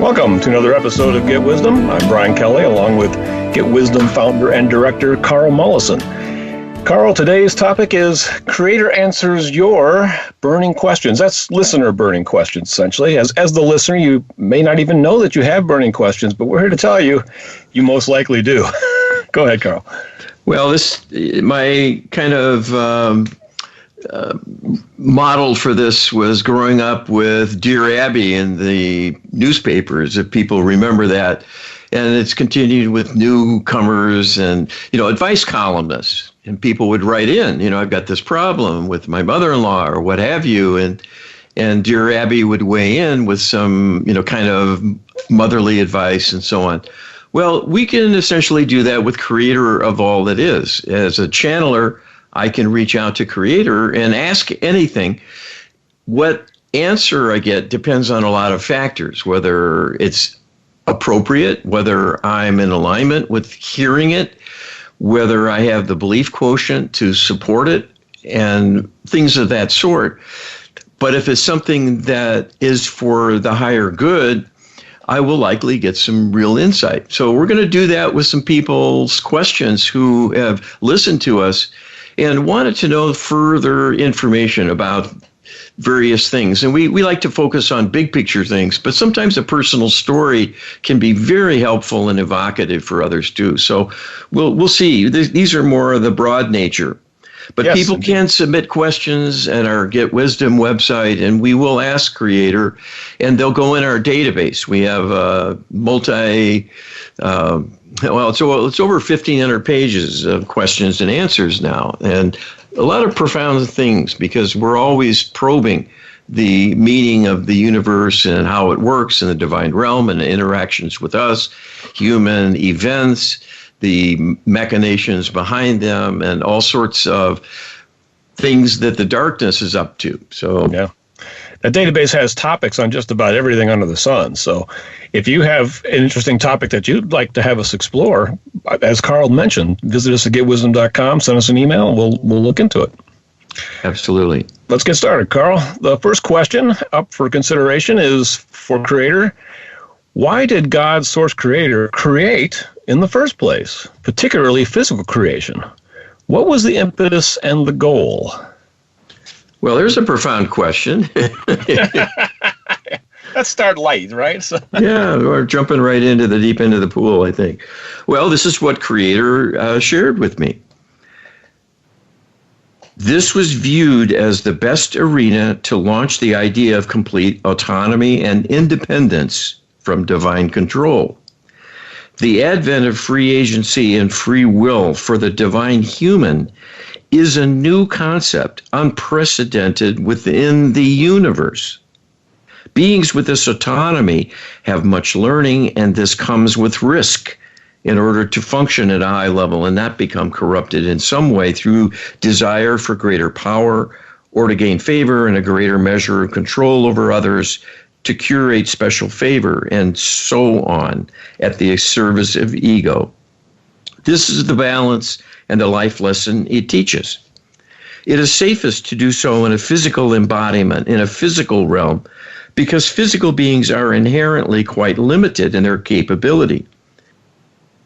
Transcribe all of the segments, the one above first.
Welcome to another episode of Get Wisdom. I'm Brian Kelly, along with Get Wisdom founder and director Carl Mollison. Carl, today's topic is Creator Answers Your Burning Questions. That's listener burning questions, essentially. As the listener, you may not even know that you have burning questions, but we're here to tell you, you most likely do. Go ahead, Carl. Well, my kind of model for this was growing up with Dear Abby in the newspapers, if people remember that. And it's continued with newcomers and, advice columnists. And people would write in, I've got this problem with my mother-in-law or what have you. And Dear Abby would weigh in with some, kind of motherly advice and so on. Well, we can essentially do that with Creator of all that is. As a channeler, I can reach out to Creator and ask anything. What answer I get depends on a lot of factors, whether it's appropriate, whether I'm in alignment with hearing it, whether I have the belief quotient to support it, and things of that sort. But if it's something that is for the higher good, I will likely get some real insight. So we're going to do that with some people's questions who have listened to us and wanted to know further information about various things. And we like to focus on big picture things, but sometimes a personal story can be very helpful and evocative for others too. So we'll see. These are more of the broad nature. But yes, people can submit questions at our Get Wisdom website, and we will ask Creator, and they'll go in our database. We have it's over 1,500 pages of questions and answers now, and a lot of profound things, because we're always probing the meaning of the universe and how it works in the divine realm and the interactions with us, human events, the machinations behind them, and all sorts of things that the darkness is up to. So, yeah. That database has topics on just about everything under the sun. So if you have an interesting topic that you'd like to have us explore, as Carl mentioned, visit us at getwisdom.com, send us an email, and we'll look into it. Absolutely. Let's get started, Carl. The first question up for consideration is for Creator. Why did God, Source Creator, create in the first place, particularly physical creation? What was the impetus and the goal? Well, there's a profound question. Let's start light, right? Yeah, we're jumping right into the deep end of the pool, I think. Well, this is what Creator shared with me. This was viewed as the best arena to launch the idea of complete autonomy and independence from divine control. The advent of free agency and free will for the divine human is a new concept, unprecedented within the universe. Beings with this autonomy have much learning, and this comes with risk in order to function at a high level and not become corrupted in some way through desire for greater power or to gain favor and a greater measure of control over others, to curate special favor, and so on, at the service of ego. This is the balance and the life lesson it teaches. It is safest to do so in a physical embodiment, in a physical realm, because physical beings are inherently quite limited in their capability.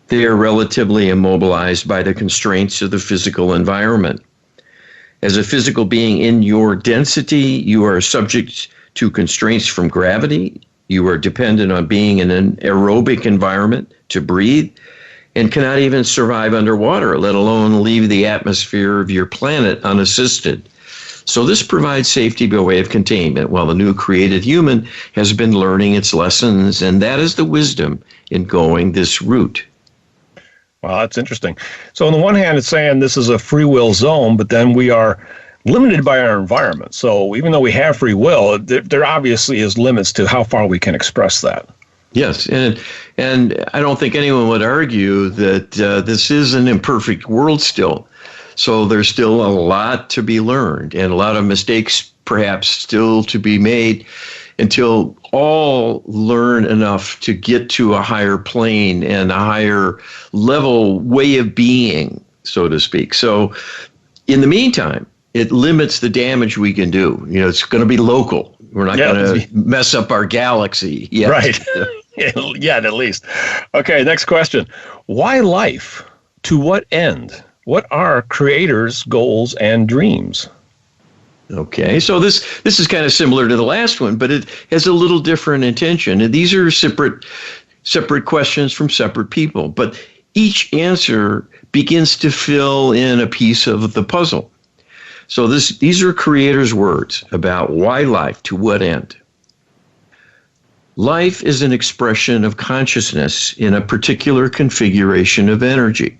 They are relatively immobilized by the constraints of the physical environment. As a physical being in your density, you are subject to constraints from gravity. You are dependent on being in an aerobic environment to breathe, and cannot even survive underwater, let alone leave the atmosphere of your planet unassisted. So this provides safety by way of containment, while the new created human has been learning its lessons, and that is the wisdom in going this route. Wow, that's interesting. So on the one hand, it's saying this is a free will zone, but then we are limited by our environment. So even though we have free will, there obviously is limits to how far we can express that. Yes, and I don't think anyone would argue that this is an imperfect world still. So there's still a lot to be learned and a lot of mistakes perhaps still to be made until all learn enough to get to a higher plane and a higher level way of being, so to speak. So in the meantime, it limits the damage we can do. You know, it's going to be local. We're not going to mess up our galaxy yet. Right. Yet, at least. Okay, next question. Why life? To what end? What are creators' goals and dreams? Okay, so this is kind of similar to the last one, but it has a little different intention. And these are separate questions from separate people, but each answer begins to fill in a piece of the puzzle. So these are creators' words about why life, to what end. Life is an expression of consciousness in a particular configuration of energy.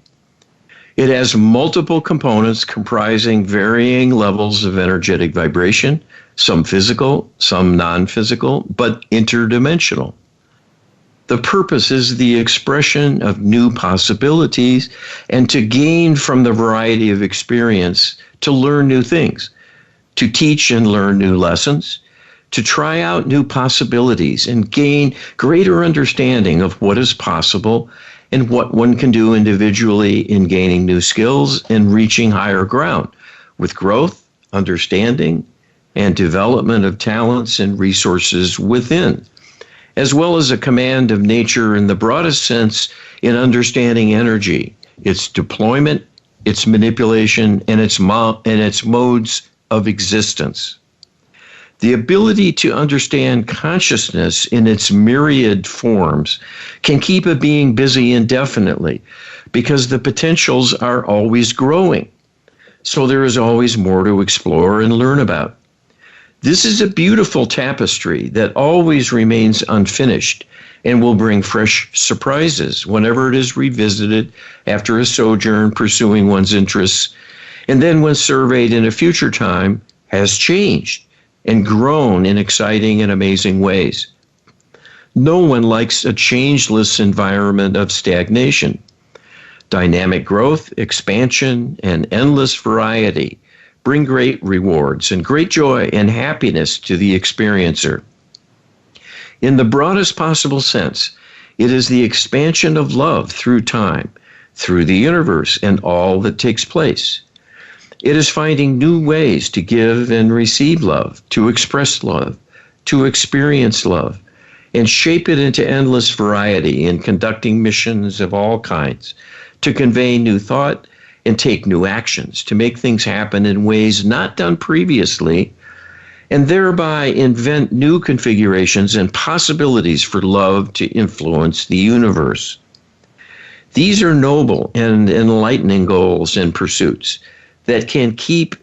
It has multiple components comprising varying levels of energetic vibration, some physical, some non-physical, but interdimensional. The purpose is the expression of new possibilities and to gain from the variety of experience to learn new things, to teach and learn new lessons, to try out new possibilities and gain greater understanding of what is possible and what one can do individually in gaining new skills and reaching higher ground with growth, understanding, and development of talents and resources within, as well as a command of nature in the broadest sense in understanding energy, its deployment, its manipulation, and its modes of existence. The ability to understand consciousness in its myriad forms can keep a being busy indefinitely because the potentials are always growing. So there is always more to explore and learn about. This is a beautiful tapestry that always remains unfinished and will bring fresh surprises whenever it is revisited after a sojourn pursuing one's interests, and then when surveyed in a future time, has changed and grown in exciting and amazing ways. No one likes a changeless environment of stagnation. Dynamic growth, expansion, and endless variety bring great rewards and great joy and happiness to the experiencer. In the broadest possible sense, it is the expansion of love through time, through the universe, and all that takes place. It is finding new ways to give and receive love, to express love, to experience love, and shape it into endless variety in conducting missions of all kinds, to convey new thought and take new actions, to make things happen in ways not done previously, and thereby invent new configurations and possibilities for love to influence the universe. These are noble and enlightening goals and pursuits that can keep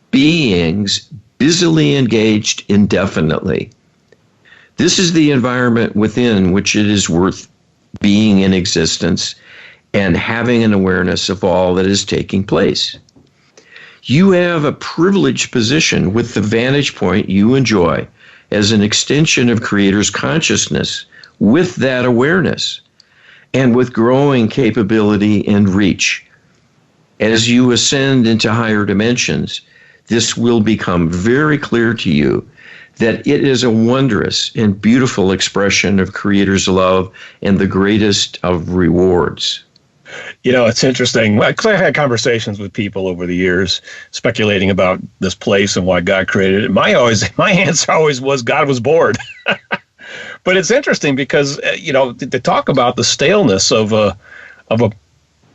beings busily engaged indefinitely. This is the environment within which it is worth being in existence and having an awareness of all that is taking place. You have a privileged position with the vantage point you enjoy as an extension of Creator's consciousness with that awareness and with growing capability and reach. As you ascend into higher dimensions, this will become very clear to you that it is a wondrous and beautiful expression of Creator's love and the greatest of rewards. You know, it's interesting because I've had conversations with people over the years speculating about this place and why God created it. My answer always was God was bored. But it's interesting because, you know, to talk about the staleness of a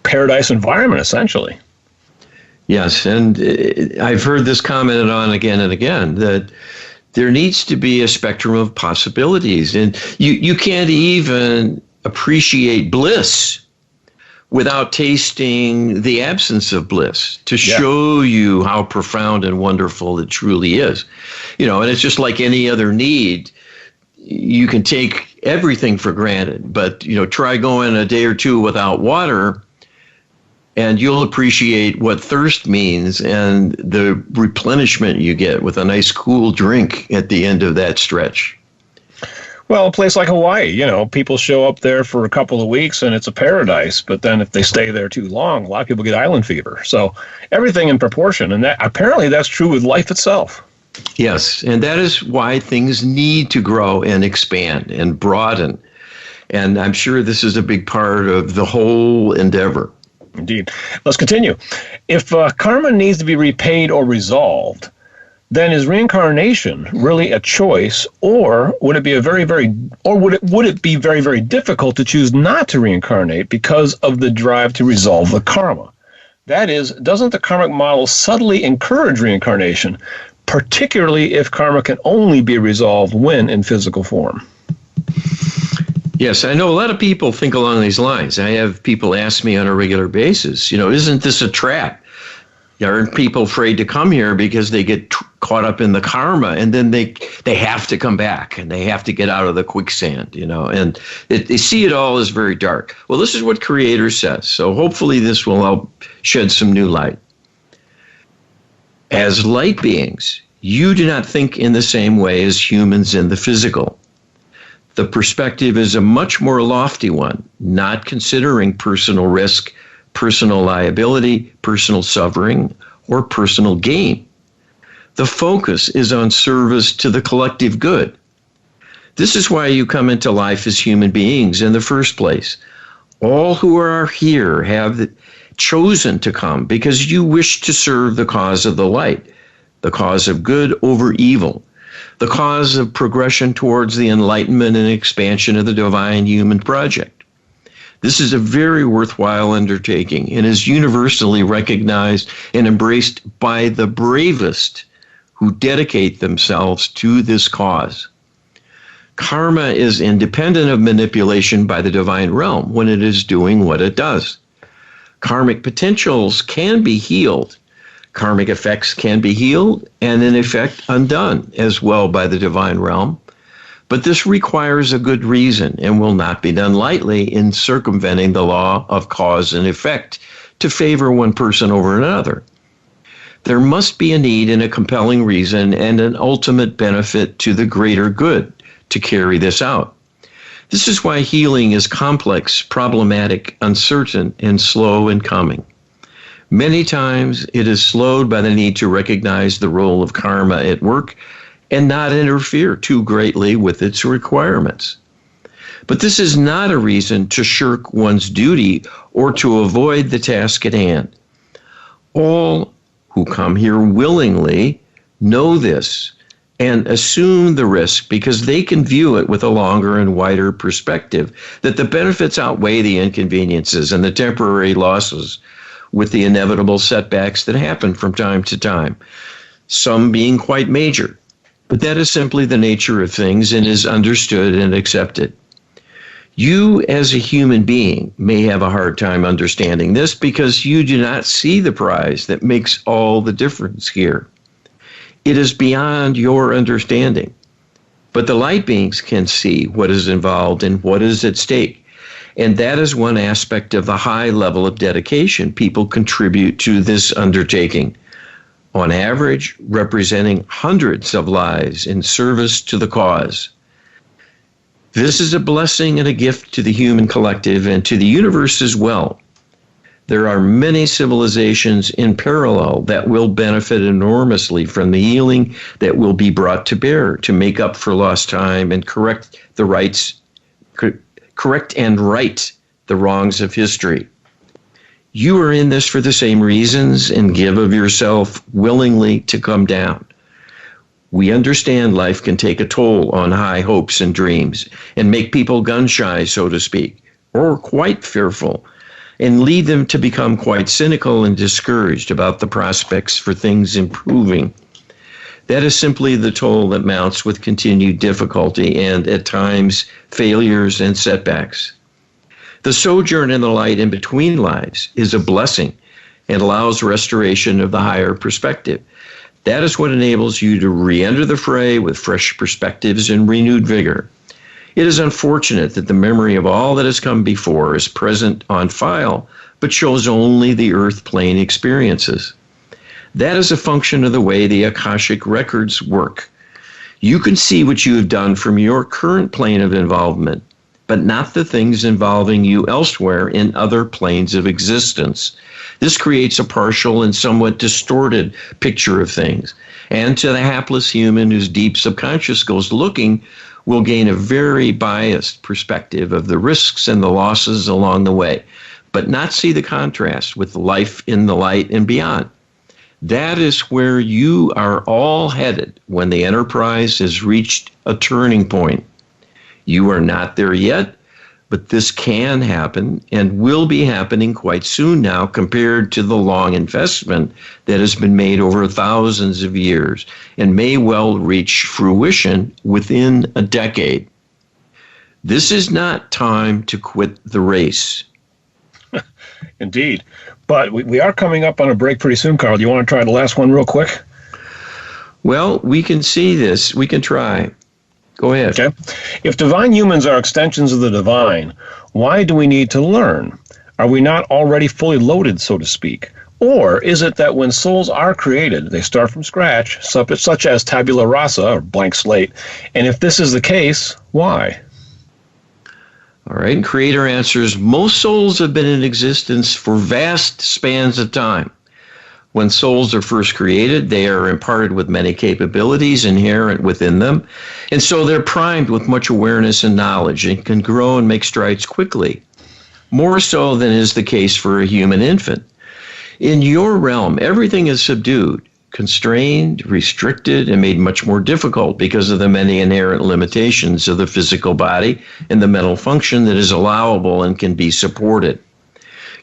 paradise environment, essentially. Yes, and I've heard this commented on again and again, that there needs to be a spectrum of possibilities. And you can't even appreciate bliss without tasting the absence of bliss to show you how profound and wonderful it truly is. You know, and it's just like any other need. You can take everything for granted, but, you know, try going a day or two without water and you'll appreciate what thirst means and the replenishment you get with a nice cool drink at the end of that stretch. Well, a place like Hawaii, you know, people show up there for a couple of weeks and it's a paradise, but then if they stay there too long, a lot of people get island fever. So everything in proportion, and that apparently that's true with life itself. Yes, and that is why things need to grow and expand and broaden. And I'm sure this is a big part of the whole endeavor. Indeed. Let's continue. If karma needs to be repaid or resolved, then is reincarnation really a choice, or would it be would it be very, very difficult to choose not to reincarnate because of the drive to resolve the karma? That is, doesn't the karmic model subtly encourage reincarnation, particularly if karma can only be resolved when in physical form? Yes, I know a lot of people think along these lines. I have people ask me on a regular basis, isn't this a trap? Aren't people afraid to come here because they get caught up in the karma, and then they have to come back and they have to get out of the quicksand, and they see it all as very dark. Well, this is what Creator says, so hopefully this will help shed some new light. As light beings, you do not think in the same way as humans in the physical. The perspective is a much more lofty one, not considering personal risk, personal liability, personal suffering, or personal gain. The focus is on service to the collective good. This is why you come into life as human beings in the first place. All who are here have chosen to come because you wish to serve the cause of the light, the cause of good over evil, the cause of progression towards the enlightenment and expansion of the divine human project. This is a very worthwhile undertaking and is universally recognized and embraced by the bravest who dedicate themselves to this cause. Karma is independent of manipulation by the divine realm when it is doing what it does. Karmic potentials can be healed. Karmic effects can be healed and in effect undone as well by the divine realm. But this requires a good reason and will not be done lightly in circumventing the law of cause and effect to favor one person over another. There must be a need and a compelling reason and an ultimate benefit to the greater good to carry this out. This is why healing is complex, problematic, uncertain, and slow in coming. Many times it is slowed by the need to recognize the role of karma at work and not interfere too greatly with its requirements. But this is not a reason to shirk one's duty or to avoid the task at hand. All who come here willingly know this and assume the risk because they can view it with a longer and wider perspective, that the benefits outweigh the inconveniences and the temporary losses with the inevitable setbacks that happen from time to time, some being quite major. But that is simply the nature of things and is understood and accepted. You as a human being may have a hard time understanding this because you do not see the prize that makes all the difference here. It is beyond your understanding. But the light beings can see what is involved and what is at stake. And that is one aspect of the high level of dedication people contribute to this undertaking, on average representing hundreds of lives in service to the cause. This is a blessing and a gift to the human collective and to the universe as well. There are many civilizations in parallel that will benefit enormously from the healing that will be brought to bear to make up for lost time and correct and right the wrongs of history. You are in this for the same reasons and give of yourself willingly to come down. We understand life can take a toll on high hopes and dreams and make people gun shy, so to speak, or quite fearful, and lead them to become quite cynical and discouraged about the prospects for things improving. That is simply the toll that mounts with continued difficulty and, at times, failures and setbacks. The sojourn in the light in between lives is a blessing and allows restoration of the higher perspective. That is what enables you to re-enter the fray with fresh perspectives and renewed vigor. It is unfortunate that the memory of all that has come before is present on file, but shows only the earth plane experiences. That is a function of the way the Akashic records work. You can see what you have done from your current plane of involvement, but not the things involving you elsewhere in other planes of existence. This creates a partial and somewhat distorted picture of things. And to the hapless human whose deep subconscious goes looking, will gain a very biased perspective of the risks and the losses along the way, but not see the contrast with life in the light and beyond. That is where you are all headed when the enterprise has reached a turning point. You are not there yet, but this can happen and will be happening quite soon now compared to the long investment that has been made over thousands of years and may well reach fruition within a decade. This is not time to quit the race. Indeed. But we are coming up on a break pretty soon, Carl. Do you want to try the last one real quick? Well, we can see this. We can try. Go ahead. Okay. If divine humans are extensions of the divine, why do we need to learn? Are we not already fully loaded, so to speak? Or is it that when souls are created, they start from scratch, such as tabula rasa, or blank slate? And if this is the case, why? All right. Creator answers, most souls have been in existence for vast spans of time. When souls are first created, they are imparted with many capabilities inherent within them, and so they're primed with much awareness and knowledge and can grow and make strides quickly, more so than is the case for a human infant. In your realm, everything is subdued, constrained, restricted, and made much more difficult because of the many inherent limitations of the physical body and the mental function that is allowable and can be supported.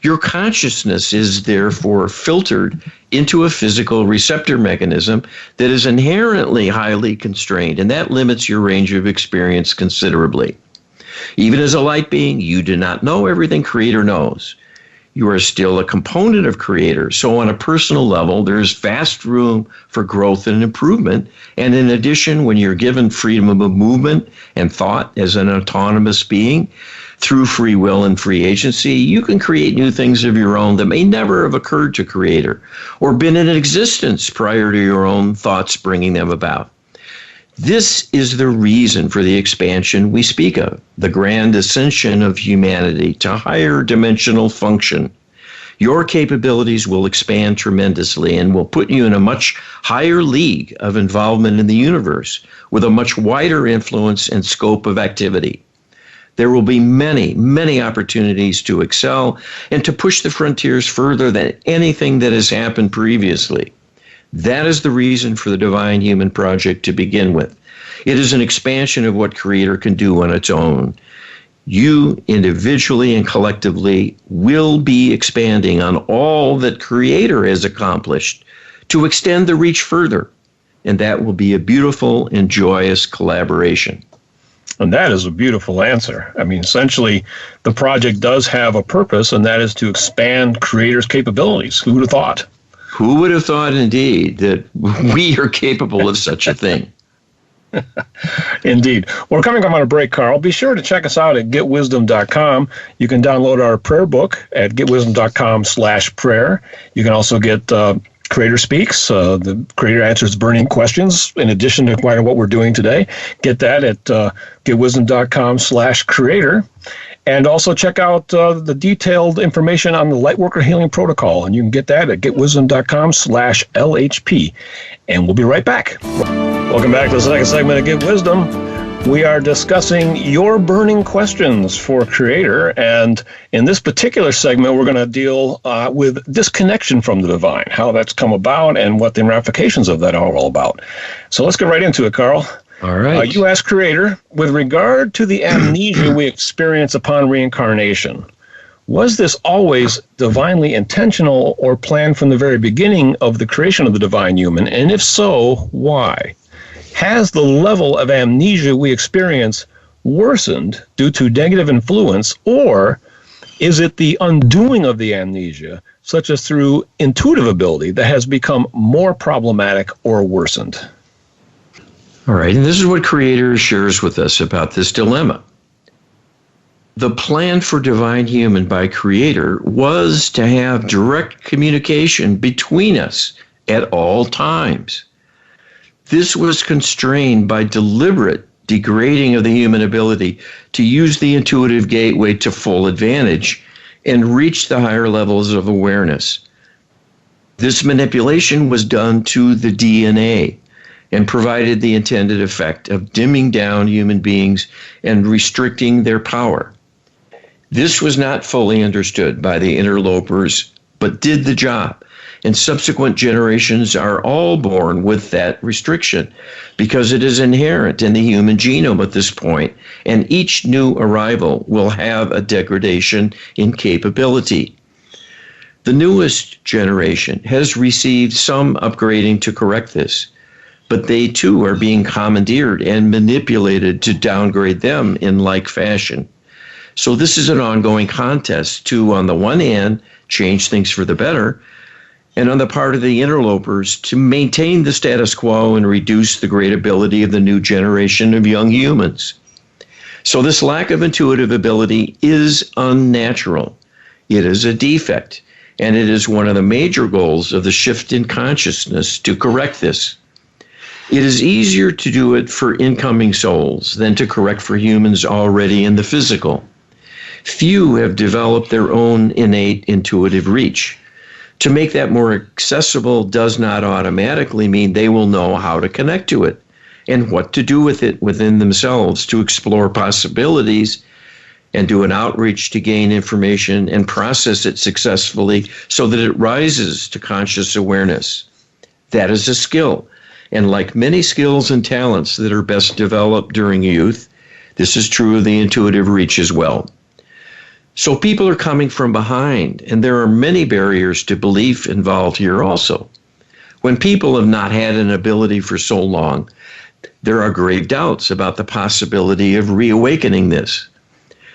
Your consciousness is therefore filtered into a physical receptor mechanism that is inherently highly constrained, and that limits your range of experience considerably. Even as a light being, you do not know everything Creator knows. You are still a component of Creator, so on a personal level, there is vast room for growth and improvement, and in addition, when you're given freedom of movement and thought as an autonomous being, through free will and free agency, you can create new things of your own that may never have occurred to Creator or been in existence prior to your own thoughts bringing them about. This is the reason for the expansion we speak of, the grand ascension of humanity to higher dimensional function. Your capabilities will expand tremendously and will put you in a much higher league of involvement in the universe with a much wider influence and scope of activity. There will be many, many opportunities to excel and to push the frontiers further than anything that has happened previously. That is the reason for the Divine Human Project to begin with. It is an expansion of what Creator can do on its own. You, individually and collectively, will be expanding on all that Creator has accomplished to extend the reach further. And that will be a beautiful and joyous collaboration. And that is a beautiful answer. I mean, essentially, the project does have a purpose, and that is to expand Creator's capabilities. Who would have thought? Who would have thought, indeed, that we are capable of such a thing? Indeed. We're coming up on a break, Carl. Be sure to check us out at getwisdom.com. You can download our prayer book at getwisdom.com/prayer. You can also get Creator Speaks, the Creator Answers Burning Questions, in addition to what we're doing today. Get that at getwisdom.com/creator. And also check out the detailed information on the Lightworker Healing Protocol. And you can get that at getwisdom.com/LHP. And we'll be right back. Welcome back to the second segment of Get Wisdom. We are discussing your burning questions for Creator. And in this particular segment, we're going to deal with disconnection from the divine, how that's come about and what the ramifications of that are all about. So let's get right into it, Carl. All right. You asked Creator, with regard to the amnesia we experience upon reincarnation, was this always divinely intentional or planned from the very beginning of the creation of the divine human? And if so, why? Has the level of amnesia we experience worsened due to negative influence, or is it the undoing of the amnesia, such as through intuitive ability, that has become more problematic or worsened? All right, and this is what Creator shares with us about this dilemma. The plan for Divine Human by Creator was to have direct communication between us at all times. This was constrained by deliberate degrading of the human ability to use the intuitive gateway to full advantage and reach the higher levels of awareness. This manipulation was done to the DNA and provided the intended effect of dimming down human beings and restricting their power. This was not fully understood by the interlopers, but did the job. And subsequent generations are all born with that restriction because it is inherent in the human genome at this point, and each new arrival will have a degradation in capability. The newest generation has received some upgrading to correct this, but they too are being commandeered and manipulated to downgrade them in like fashion. So this is an ongoing contest to, on the one hand, change things for the better, and on the part of the interlopers to maintain the status quo and reduce the great ability of the new generation of young humans. So this lack of intuitive ability is unnatural. It is a defect, and it is one of the major goals of the shift in consciousness to correct this. It is easier to do it for incoming souls than to correct for humans already in the physical. Few have developed their own innate intuitive reach. To make that more accessible does not automatically mean they will know how to connect to it and what to do with it within themselves to explore possibilities and do an outreach to gain information and process it successfully so that it rises to conscious awareness. That is a skill. And like many skills and talents that are best developed during youth, this is true of the intuitive reach as well. So people are coming from behind, and there are many barriers to belief involved here also. When people have not had an ability for so long, there are grave doubts about the possibility of reawakening this.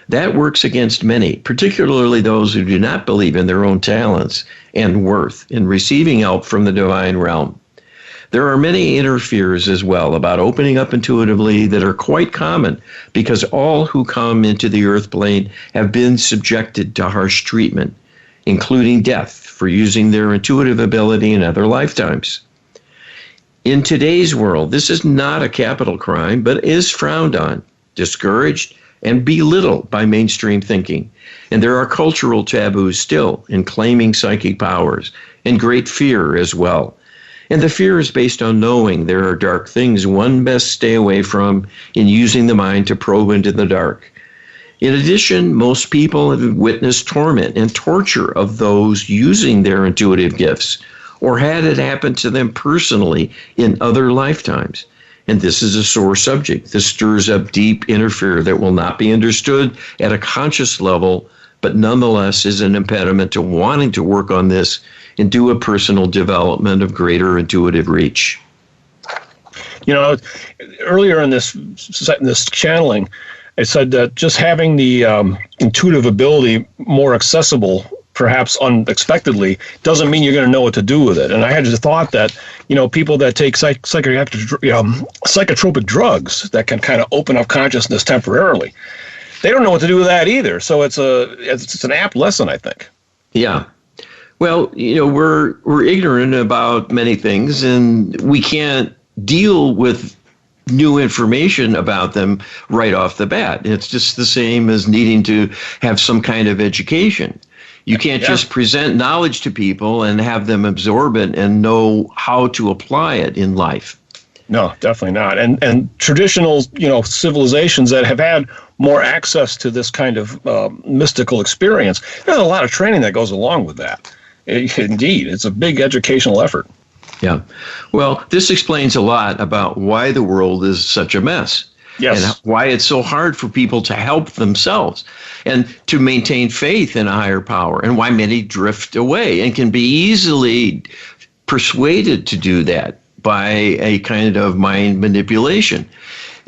That works against many, particularly those who do not believe in their own talents and worth in receiving help from the divine realm. There are many inner fears as well about opening up intuitively that are quite common because all who come into the earth plane have been subjected to harsh treatment, including death for using their intuitive ability in other lifetimes. In today's world, this is not a capital crime, but is frowned on, discouraged, and belittled by mainstream thinking. And there are cultural taboos still in claiming psychic powers and great fear as well. And the fear is based on knowing there are dark things one best stay away from in using the mind to probe into the dark. In addition, most people have witnessed torment and torture of those using their intuitive gifts or had it happen to them personally in other lifetimes. And this is a sore subject. This stirs up deep inner fear that will not be understood at a conscious level, but nonetheless is an impediment to wanting to work on this and do a personal development of greater intuitive reach. You know, earlier in this channeling, I said that just having the intuitive ability more accessible, perhaps unexpectedly, doesn't mean you're going to know what to do with it. And I had the thought that, you know, people that take psychotropic drugs that can kind of open up consciousness temporarily, they don't know what to do with that either. So it's an apt lesson, I think. Yeah. Well, you know, we're ignorant about many things, and we can't deal with new information about them right off the bat. It's just the same as needing to have some kind of education. You can't just present knowledge to people and have them absorb it and know how to apply it in life. No, definitely not. And traditional, you know, civilizations that have had more access to this kind of mystical experience, there's a lot of training that goes along with that. Indeed, it's a big educational effort. Yeah. Well, this explains a lot about why the world is such a mess. Yes. And why it's so hard for people to help themselves and to maintain faith in a higher power, and why many drift away and can be easily persuaded to do that by a kind of mind manipulation.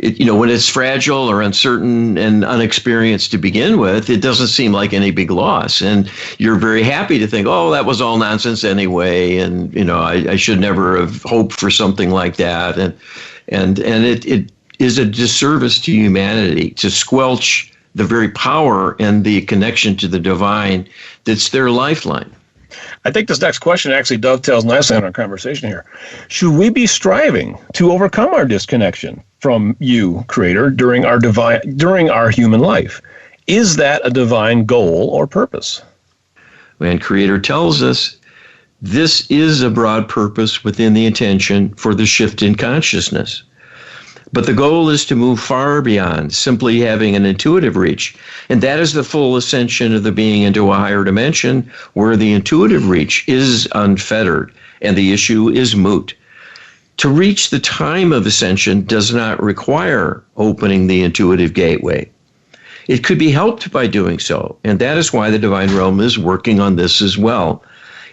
You know, when it's fragile or uncertain and unexperienced to begin with, it doesn't seem like any big loss. And you're very happy to think, oh, that was all nonsense anyway. And, you know, I should never have hoped for something like that. And it is a disservice to humanity to squelch the very power and the connection to the divine that's their lifeline. I think this next question actually dovetails nicely on our conversation here. Should we be striving to overcome our disconnection from you, Creator, during our human life? Is that a divine goal or purpose? And Creator tells us this is a broad purpose within the intention for the shift in consciousness. But the goal is to move far beyond simply having an intuitive reach. And that is the full ascension of the being into a higher dimension where the intuitive reach is unfettered and the issue is moot. To reach the time of ascension does not require opening the intuitive gateway. It could be helped by doing so, and that is why the divine realm is working on this as well.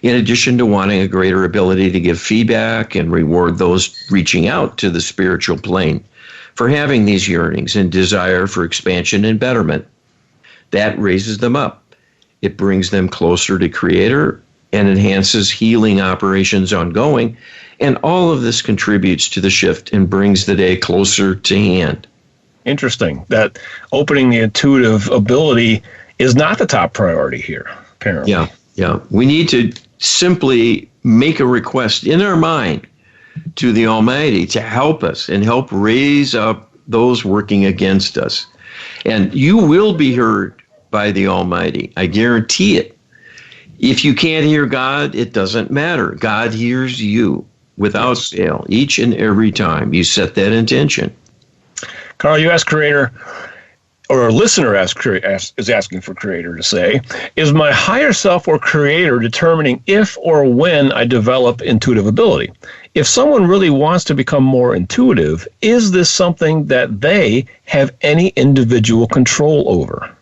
In addition to wanting a greater ability to give feedback and reward those reaching out to the spiritual plane for having these yearnings and desire for expansion and betterment. That raises them up. It brings them closer to Creator and enhances healing operations ongoing. And all of this contributes to the shift and brings the day closer to hand. Interesting that opening the intuitive ability is not the top priority here, apparently. Yeah. We need to simply make a request in our mind to the Almighty to help us and help raise up those working against us. And you will be heard by the Almighty. I guarantee it. If you can't hear God, it doesn't matter. God hears you without fail each and every time you set that intention. Carl, you ask Creator, or a listener is asking for Creator to say, is my higher self or Creator determining if or when I develop intuitive ability? If someone really wants to become more intuitive, is this something that they have any individual control over?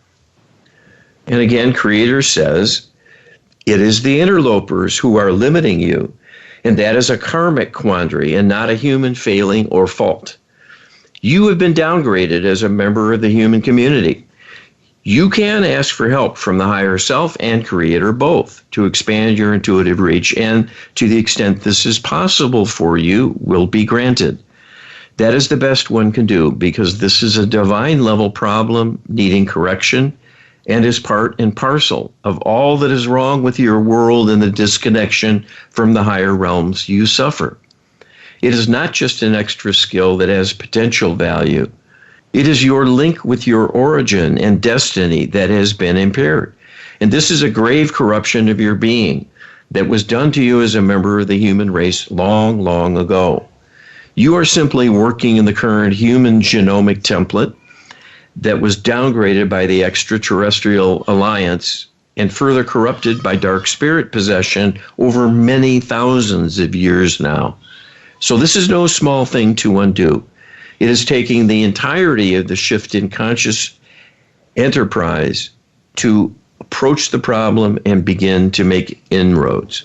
And again, Creator says, it is the interlopers who are limiting you, and that is a karmic quandary and not a human failing or fault. You have been downgraded as a member of the human community. You can ask for help from the higher self and Creator both to expand your intuitive reach, and to the extent this is possible for you, will be granted. That is the best one can do, because this is a divine level problem needing correction and is part and parcel of all that is wrong with your world and the disconnection from the higher realms you suffer. It is not just an extra skill that has potential value. It is your link with your origin and destiny that has been impaired. And this is a grave corruption of your being that was done to you as a member of the human race long, long ago. You are simply working in the current human genomic template that was downgraded by the extraterrestrial alliance and further corrupted by dark spirit possession over many thousands of years now. So this is no small thing to undo. It is taking the entirety of the shift in conscious enterprise to approach the problem and begin to make inroads.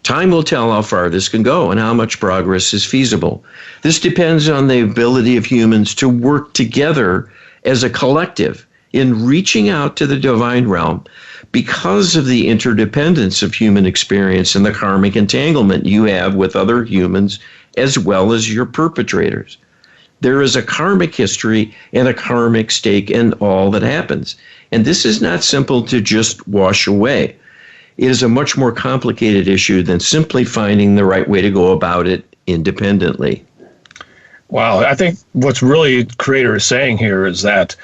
Time will tell how far this can go and how much progress is feasible. This depends on the ability of humans to work together as a collective in reaching out to the divine realm because of the interdependence of human experience and the karmic entanglement you have with other humans as well as your perpetrators. There is a karmic history and a karmic stake in all that happens. And this is not simple to just wash away. It is a much more complicated issue than simply finding the right way to go about it independently. Wow, I think what's really Creator is saying here is that,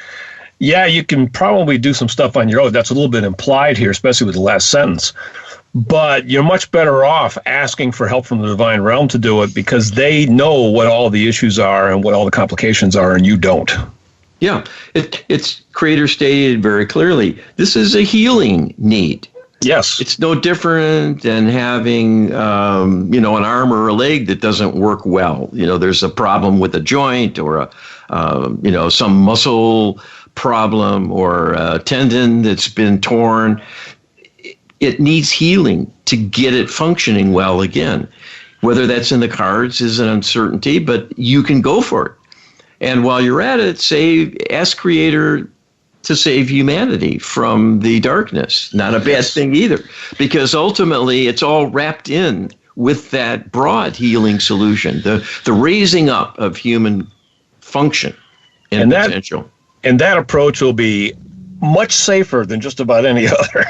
yeah, you can probably do some stuff on your own. That's a little bit implied here, especially with the last sentence. But you're much better off asking for help from the divine realm to do it, because they know what all the issues are and what all the complications are, and you don't. Yeah, it's Creator stated very clearly. This is a healing need. Yes. It's no different than having, an arm or a leg that doesn't work well. There's a problem with a joint or some muscle problem or a tendon that's been torn. It needs healing to get it functioning well again. Whether that's in the cards is an uncertainty, but you can go for it. And while you're at it, ask Creator to save humanity from the darkness. Not a bad thing either, because ultimately it's all wrapped in with that broad healing solution, the raising up of human function and potential. And that approach will be much safer than just about any other.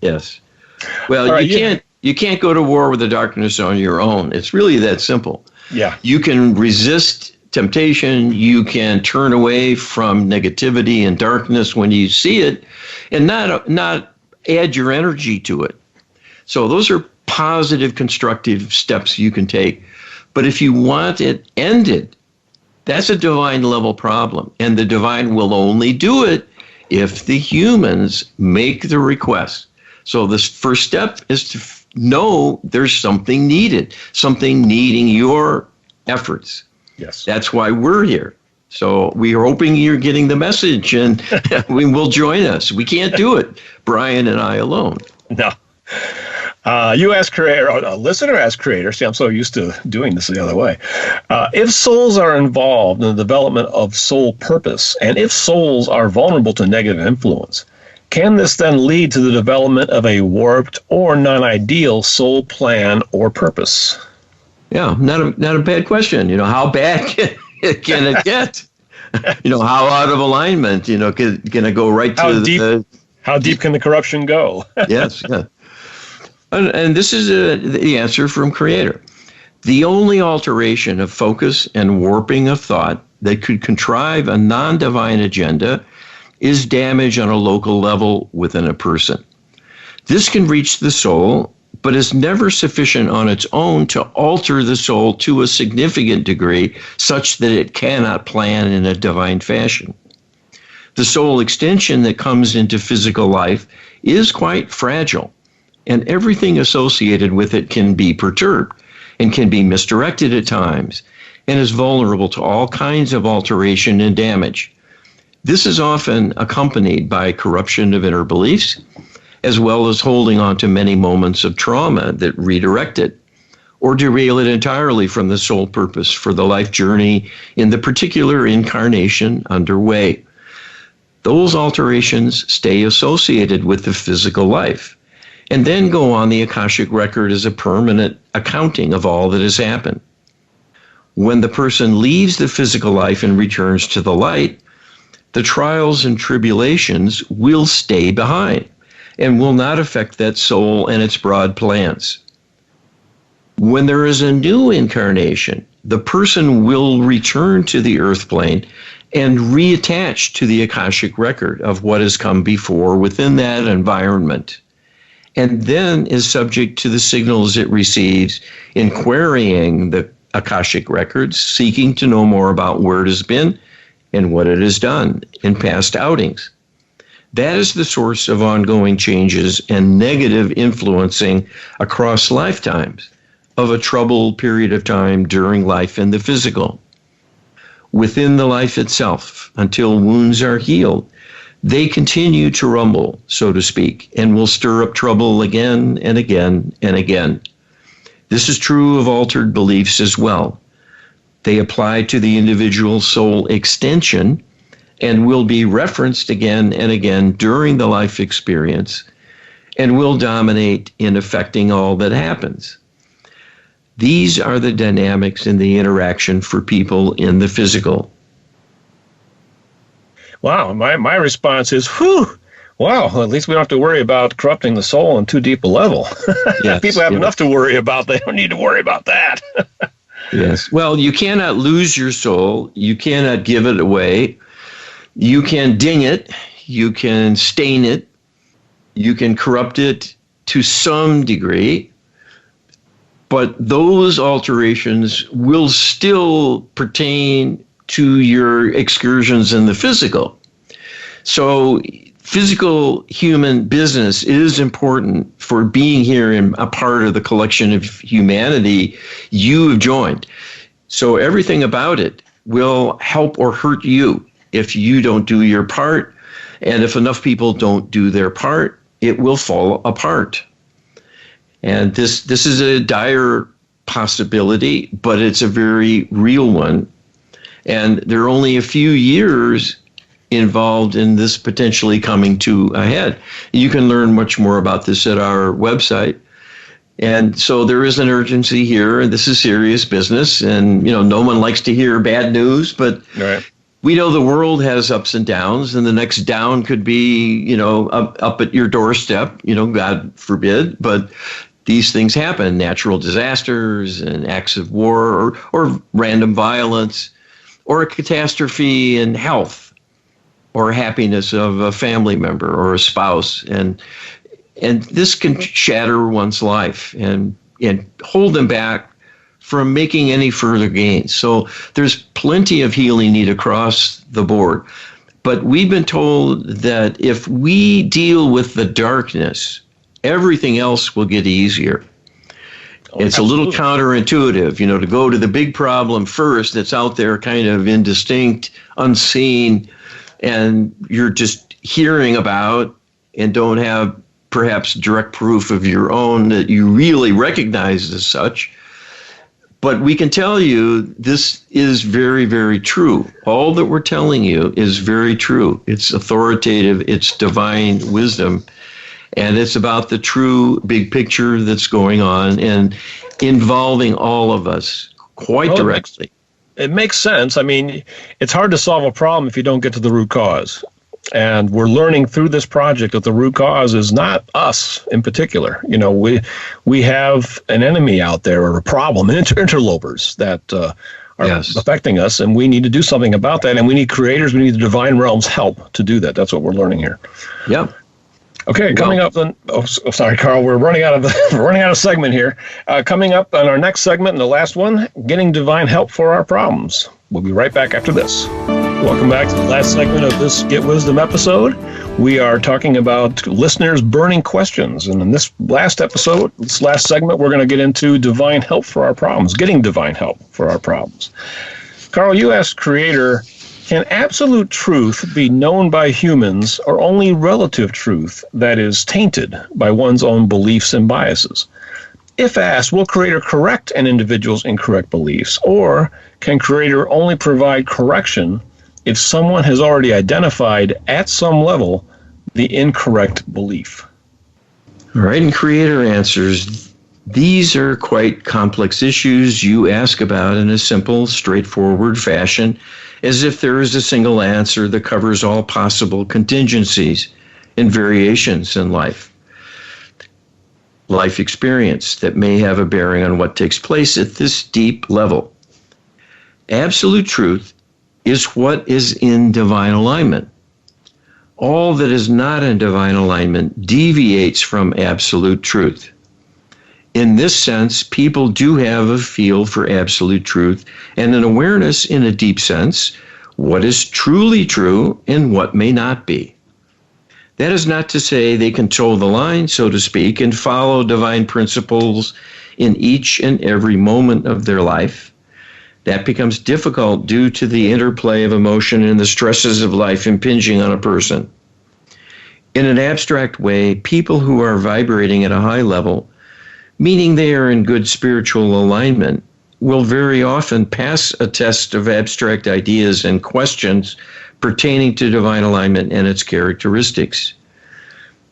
Yes. Well, you can't go to war with the darkness on your own. It's really that simple. Yeah. You can resist temptation. You can turn away from negativity and darkness when you see it, and not add your energy to it. So those are positive, constructive steps you can take. But if you want it ended, That's a divine level problem. And the divine will only do it if the humans make the request. So the first step is to know there's something needed, something needing your efforts. Yes. That's why we're here. So we are hoping you're getting the message and we will join us. We can't do it, Brian and I alone. No. You ask creator, a listener asked creator, see, I'm so used to doing this the other way. If souls are involved in the development of soul purpose, and if souls are vulnerable to negative influence, can this then lead to the development of a warped or non-ideal soul plan or purpose? Yeah, not a bad question. How bad can it get? How out of alignment? Can it go right to how deep can the corruption go? Yes, yeah. And this is the answer from Creator. The only alteration of focus and warping of thought that could contrive a non-divine agenda is damage on a local level within a person. This can reach the soul, but is never sufficient on its own to alter the soul to a significant degree such that it cannot plan in a divine fashion. The soul extension that comes into physical life is quite fragile, and everything associated with it can be perturbed and can be misdirected at times and is vulnerable to all kinds of alteration and damage. This is often accompanied by corruption of inner beliefs, as well as holding on to many moments of trauma that redirect it or derail it entirely from the soul purpose for the life journey in the particular incarnation underway. Those alterations stay associated with the physical life and then go on the Akashic record as a permanent accounting of all that has happened. When the person leaves the physical life and returns to the light, the trials and tribulations will stay behind and will not affect that soul and its broad plans. When there is a new incarnation, the person will return to the earth plane and reattach to the Akashic record of what has come before within that environment, and then is subject to the signals it receives in querying the Akashic records, seeking to know more about where it has been and what it has done in past outings. That is the source of ongoing changes and negative influencing across lifetimes of a troubled period of time during life in the physical. Within the life itself, until wounds are healed, they continue to rumble, so to speak, and will stir up trouble again and again and again. This is true of altered beliefs as well. They apply to the individual soul extension and will be referenced again and again during the life experience and will dominate in affecting all that happens. These are the dynamics in the interaction for people in the physical. Wow, my response is, whew, wow, at least we don't have to worry about corrupting the soul on too deep a level. Yes, people have enough to worry about. They don't need to worry about that. Yes. Well, you cannot lose your soul. You cannot give it away. You can ding it. You can stain it. You can corrupt it to some degree. But those alterations will still pertain to your excursions in the physical. So physical human business is important for being here and a part of the collection of humanity you have joined. So everything about it will help or hurt you if you don't do your part. And if enough people don't do their part, it will fall apart. And this is a dire possibility, but it's a very real one. And there are only a few years involved in this potentially coming to a head. You can learn much more about this at our website. And so there is an urgency here, and this is serious business. And, no one likes to hear bad news, but right. We know the world has ups and downs, and the next down could be, up at your doorstep, God forbid. But these things happen, natural disasters and acts of war or random violence or a catastrophe in health or happiness of a family member or a spouse. And this can shatter one's life and hold them back from making any further gains. So there's plenty of healing need across the board. But we've been told that if we deal with the darkness, everything else will get easier. It's absolutely a little counterintuitive, to go to the big problem first that's out there kind of indistinct, unseen, and you're just hearing about and don't have perhaps direct proof of your own that you really recognize as such. But we can tell you this is very, very true. All that we're telling you is very true. It's authoritative, it's divine wisdom. And it's about the true big picture that's going on and involving all of us quite directly. It makes sense. I mean, it's hard to solve a problem if you don't get to the root cause. And we're learning through this project that the root cause is not us in particular. We have an enemy out there, or a problem, interlopers that are affecting us, and we need to do something about that. And we need creators, we need the divine realm's help to do that. That's what we're learning here. Yep. Okay, coming up then. Oh, sorry, Carl. We're running out of segment here. Coming up on our next segment and the last one, getting divine help for our problems. We'll be right back after this. Welcome back to the last segment of this Get Wisdom episode. We are talking about listeners' burning questions, and in this last segment, we're going to get into divine help for our problems. Getting divine help for our problems. Carl, you asked Creator, can absolute truth be known by humans, or only relative truth that is tainted by one's own beliefs and biases? If asked, will Creator correct an individual's incorrect beliefs, or can Creator only provide correction if someone has already identified at some level the incorrect belief? All right, and Creator answers, these are quite complex issues you ask about in a simple, straightforward fashion, as if there is a single answer that covers all possible contingencies and variations in life experience that may have a bearing on what takes place at this deep level. Absolute truth is what is in divine alignment. All that is not in divine alignment deviates from absolute truth. In this sense, people do have a feel for absolute truth and an awareness in a deep sense, what is truly true and what may not be. That is not to say they can toe the line, so to speak, and follow divine principles in each and every moment of their life. That becomes difficult due to the interplay of emotion and the stresses of life impinging on a person. In an abstract way, people who are vibrating at a high level, meaning they are in good spiritual alignment, will very often pass a test of abstract ideas and questions pertaining to divine alignment and its characteristics.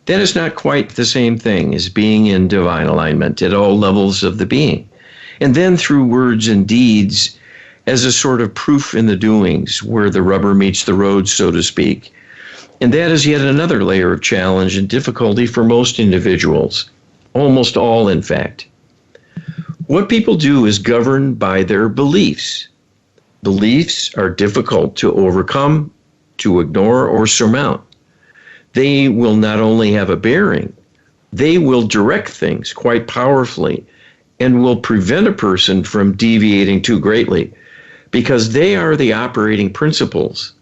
That is not quite the same thing as being in divine alignment at all levels of the being. And then through words and deeds as a sort of proof in the doings where the rubber meets the road, so to speak. And that is yet another layer of challenge and difficulty for most individuals, almost all in fact. What people do is governed by their beliefs. Beliefs are difficult to overcome, to ignore, or surmount. They will not only have a bearing, they will direct things quite powerfully and will prevent a person from deviating too greatly because they are the operating principles,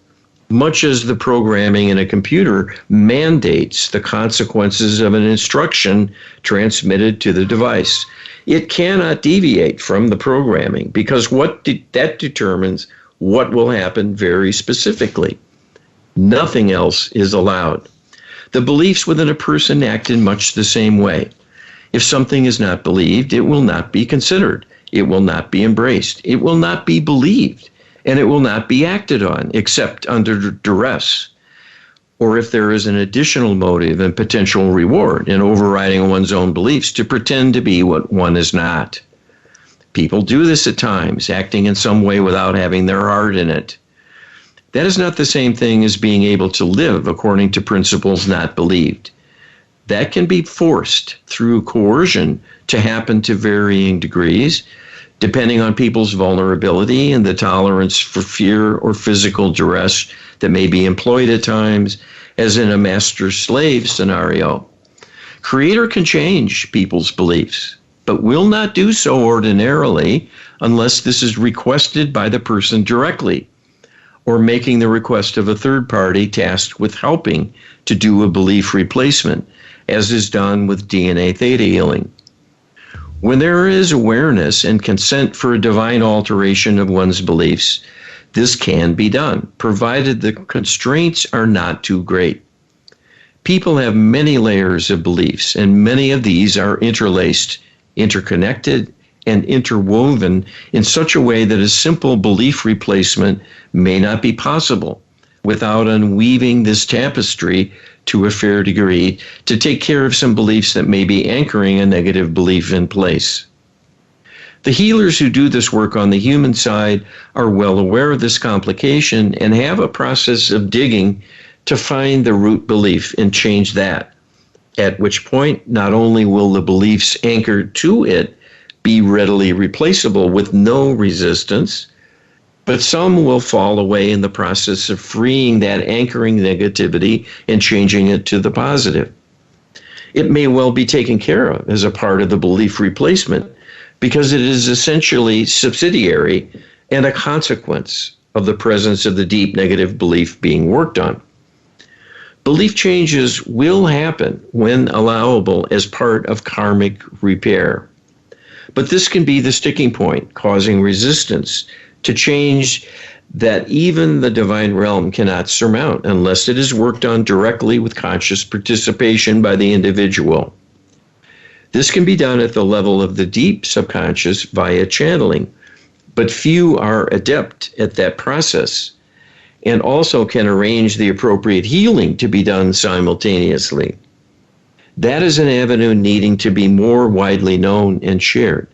much as the programming in a computer mandates the consequences of an instruction transmitted to the device. It cannot deviate from the programming because that determines what will happen very specifically. Nothing else is allowed. The beliefs within a person act in much the same way. If something is not believed, it will not be considered. It will not be embraced. It will not be believed. And it will not be acted on except under duress, or if there is an additional motive and potential reward in overriding one's own beliefs to pretend to be what one is not. People do this at times, acting in some way without having their heart in it. That is not the same thing as being able to live according to principles not believed. That can be forced through coercion to happen to varying degrees, depending on people's vulnerability and the tolerance for fear or physical duress that may be employed at times, as in a master-slave scenario. Creator can change people's beliefs. but will not do so ordinarily unless this is requested by the person directly, or making the request of a third party tasked with helping to do a belief replacement, as is done with DNA theta healing. When there is awareness and consent for a divine alteration of one's beliefs, this can be done, provided the constraints are not too great. People have many layers of beliefs, and many of these are interlaced, interconnected, and interwoven in such a way that a simple belief replacement may not be possible without unweaving this tapestry to a fair degree to take care of some beliefs that may be anchoring a negative belief in place. The healers who do this work on the human side are well aware of this complication and have a process of digging to find the root belief and change that, at which point not only will the beliefs anchored to it be readily replaceable with no resistance, but some will fall away in the process of freeing that anchoring negativity and changing it to the positive. It may well be taken care of as a part of the belief replacement because it is essentially subsidiary and a consequence of the presence of the deep negative belief being worked on. Belief changes will happen when allowable as part of karmic repair. But this can be the sticking point, causing resistance to change that even the divine realm cannot surmount unless it is worked on directly with conscious participation by the individual. This can be done at the level of the deep subconscious via channeling, but few are adept at that process and also can arrange the appropriate healing to be done simultaneously. That is an avenue needing to be more widely known and shared.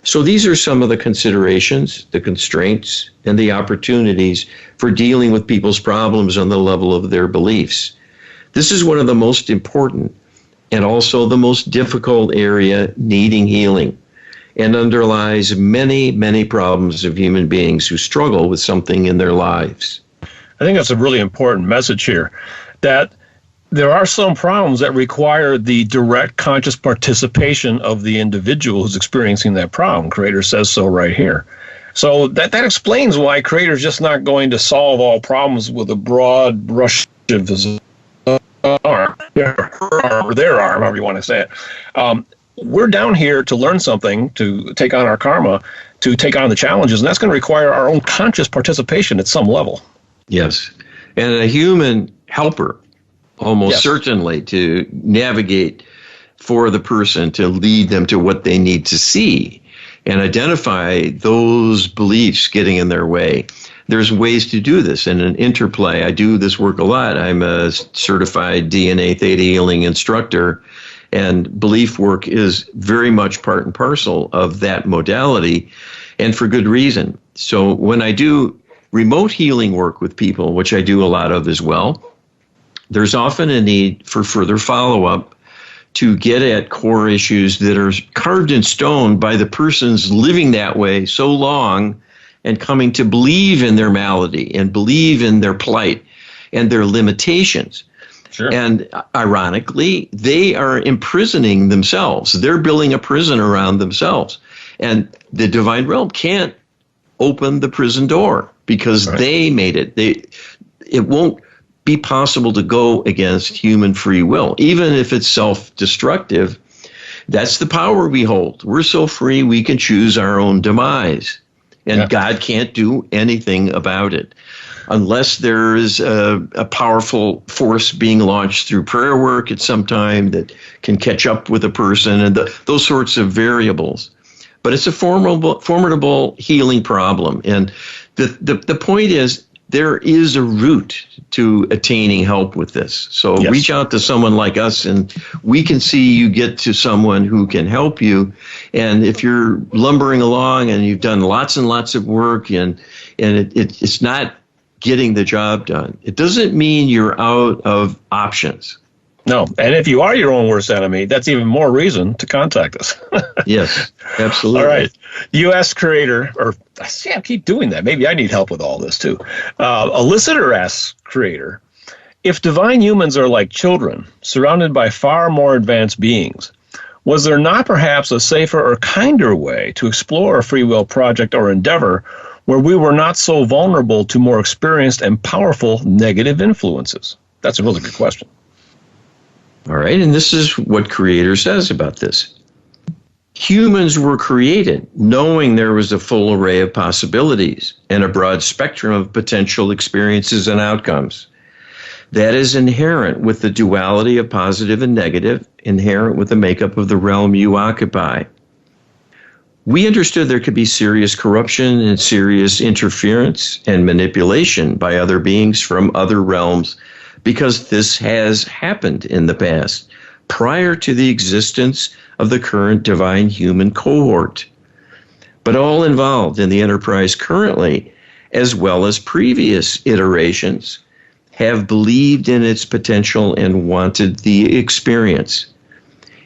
So these are some of the considerations, the constraints, and the opportunities for dealing with people's problems on the level of their beliefs. This is one of the most important and also the most difficult area needing healing, and underlies many, many problems of human beings who struggle with something in their lives. I think that's a really important message here, that there are some problems that require the direct conscious participation of the individual who's experiencing that problem. Creator says so right here. So that explains why Creator's just not going to solve all problems with a broad brush of his arm, her arm, or their arm, however you want to say it. We're down here to learn something, to take on our karma, to take on the challenges, and that's going to require our own conscious participation at some level. Yes, and a human helper, almost certainly, to navigate for the person, to lead them to what they need to see and identify those beliefs getting in their way. There's ways to do this in an interplay. I do this work a lot. I'm a certified DNA theta healing instructor, and belief work is very much part and parcel of that modality, and for good reason. So when I do remote healing work with people, which I do a lot of as well, there's often a need for further follow-up to get at core issues that are carved in stone by the persons living that way so long and coming to believe in their malady and believe in their plight and their limitations. Sure. And ironically, they are imprisoning themselves. They're building a prison around themselves. And the divine realm can't open the prison door because they made it. It won't be possible to go against human free will, even if it's self-destructive. That's the power we hold. We're so free we can choose our own demise. And God can't do anything about it unless there is a powerful force being launched through prayer work at some time that can catch up with a person and those sorts of variables. But it's a formidable healing problem. And the point is, there is a route to attaining help with this. So reach out to someone like us, and we can see you get to someone who can help you. And if you're lumbering along and you've done lots and lots of work and it's not getting the job done, it doesn't mean you're out of options. No, and if you are your own worst enemy, that's even more reason to contact us. Yes, absolutely. All right. You asked Creator, or I keep doing that. Maybe I need help with all this too. A listener asks Creator, if divine humans are like children, surrounded by far more advanced beings, Was there not perhaps a safer or kinder way to explore a free will project or endeavor where we were not so vulnerable to more experienced and powerful negative influences? That's a really good question. All right, and this is what Creator says about this. Humans were created knowing there was a full array of possibilities and a broad spectrum of potential experiences and outcomes. That is inherent with the duality of positive and negative, inherent with the makeup of the realm you occupy. We understood there could be serious corruption and serious interference and manipulation by other beings from other realms because this has happened in the past, prior to the existence of the current divine human cohort. But all involved in the enterprise currently, as well as previous iterations, have believed in its potential and wanted the experience.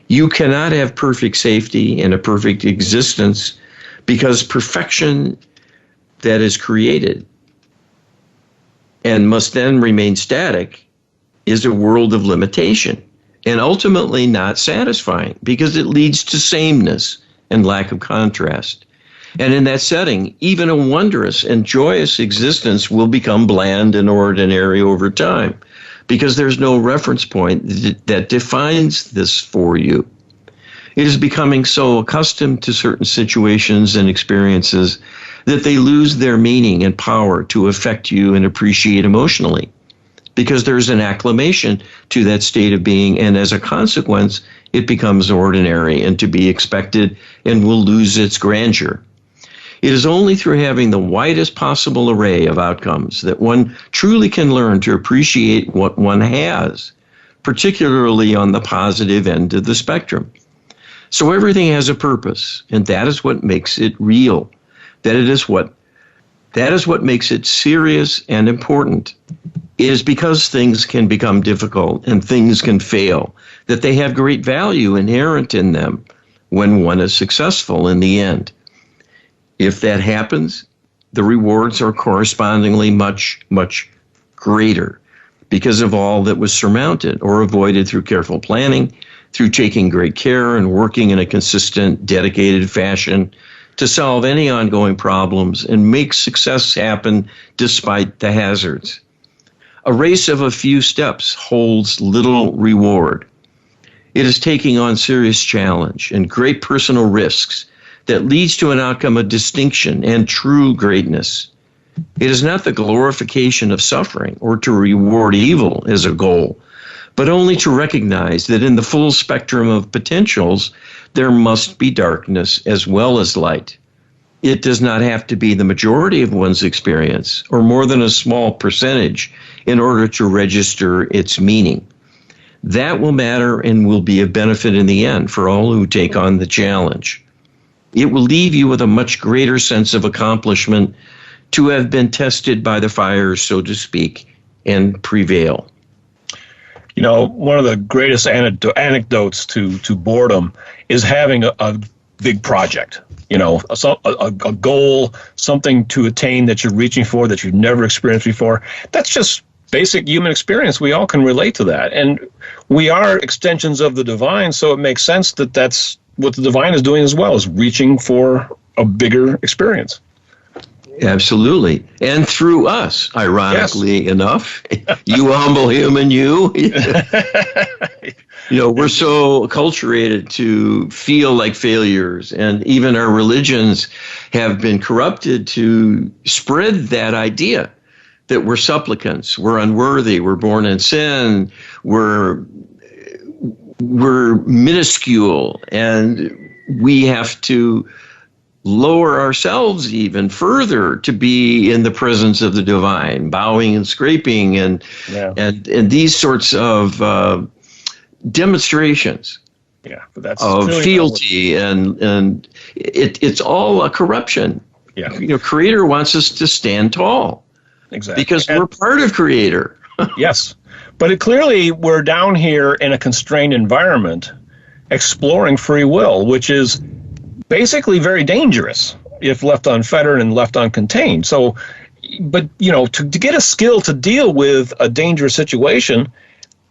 You cannot have perfect safety and a perfect existence because perfection that is created and must then remain static is a world of limitation and ultimately not satisfying because it leads to sameness and lack of contrast. And in that setting, even a wondrous and joyous existence will become bland and ordinary over time because there's no reference point that defines this for you. It is becoming so accustomed to certain situations and experiences that they lose their meaning and power to affect you and appreciate emotionally because there's an acclimation to that state of being, and as a consequence, it becomes ordinary and to be expected and will lose its grandeur. It is only through having the widest possible array of outcomes that one truly can learn to appreciate what one has, particularly on the positive end of the spectrum. So everything has a purpose, and that is what makes it real. That is what makes it serious and important. It is because things can become difficult and things can fail that they have great value inherent in them when one is successful in the end. If that happens, the rewards are correspondingly much, much greater because of all that was surmounted or avoided through careful planning, through taking great care and working in a consistent, dedicated fashion to solve any ongoing problems and make success happen despite the hazards. A race of a few steps holds little reward. It is taking on serious challenge and great personal risks that leads to an outcome of distinction and true greatness. It is not the glorification of suffering or to reward evil as a goal, but only to recognize that in the full spectrum of potentials, there must be darkness as well as light. It does not have to be the majority of one's experience or more than a small percentage in order to register its meaning. That will matter and will be a benefit in the end for all who take on the challenge. It will leave you with a much greater sense of accomplishment to have been tested by the fire, so to speak, and prevail. You know, one of the greatest anecdotes to boredom is having a big project. You know, a goal, something to attain that you're reaching for that you've never experienced before. That's just basic human experience. We all can relate to that. And we are extensions of the divine, so it makes sense that that's what the divine is doing as well, is reaching for a bigger experience. Absolutely. And through us, ironically enough, you humble human, you. You know, we're so acculturated to feel like failures, and even our religions have been corrupted to spread that idea that we're supplicants, we're unworthy, we're born in sin, we're minuscule, and we have to lower ourselves even further to be in the presence of the divine, bowing and scraping and these sorts of demonstrations of fealty, and it's all a corruption. Yeah. You know, Creator wants us to stand tall. Exactly. Because we're part of Creator. Yes. But clearly we're down here in a constrained environment exploring free will, which is basically very dangerous if left unfettered and left uncontained. So, but, you know, to get a skill to deal with a dangerous situation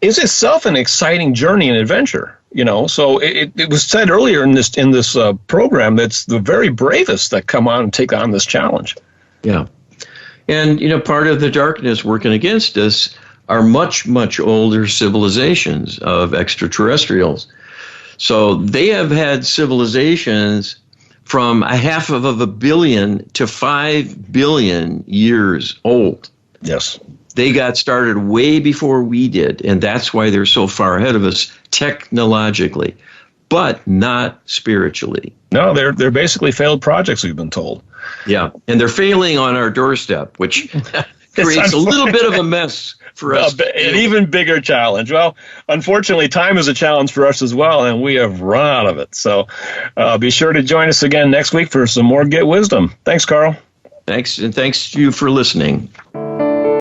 is itself an exciting journey and adventure. So it was said earlier in this program that's the very bravest that come on and take on this challenge. Yeah. And, part of the darkness working against us are much, much older civilizations of extraterrestrials. So they have had civilizations from a half of a billion to 5 billion years old. Yes. They got started way before we did, and that's why they're so far ahead of us technologically, but not spiritually. No, they're basically failed projects, we've been told. Yeah, and they're failing on our doorstep, which creates a little bit of a mess for us. An even bigger challenge. Well, unfortunately, time is a challenge for us as well, and we have run out of it. So be sure to join us again next week for some more Get Wisdom. Thanks, Carl. Thanks, and thanks to you for listening.